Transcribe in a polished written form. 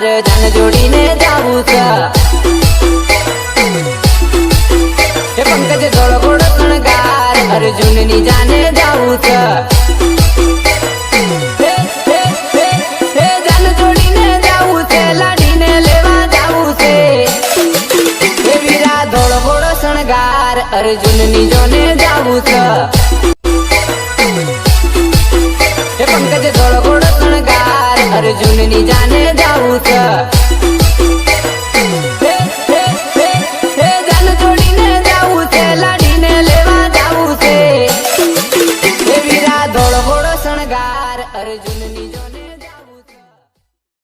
જાન જોડીને જાવું છે એ પંકજ થોડો ઘોડો શણગાર અર્જુનની જાને જાવું છે જાન જોડીને જાવું છે લાડીને લેવા જાવું છે એ વીરા થોડો ઘોડો શણગાર અર્જુનની જોને જાવું છે એ પંકજ થોડો ઘોડો શણગાર અર્જુનની જાને જાવું છે।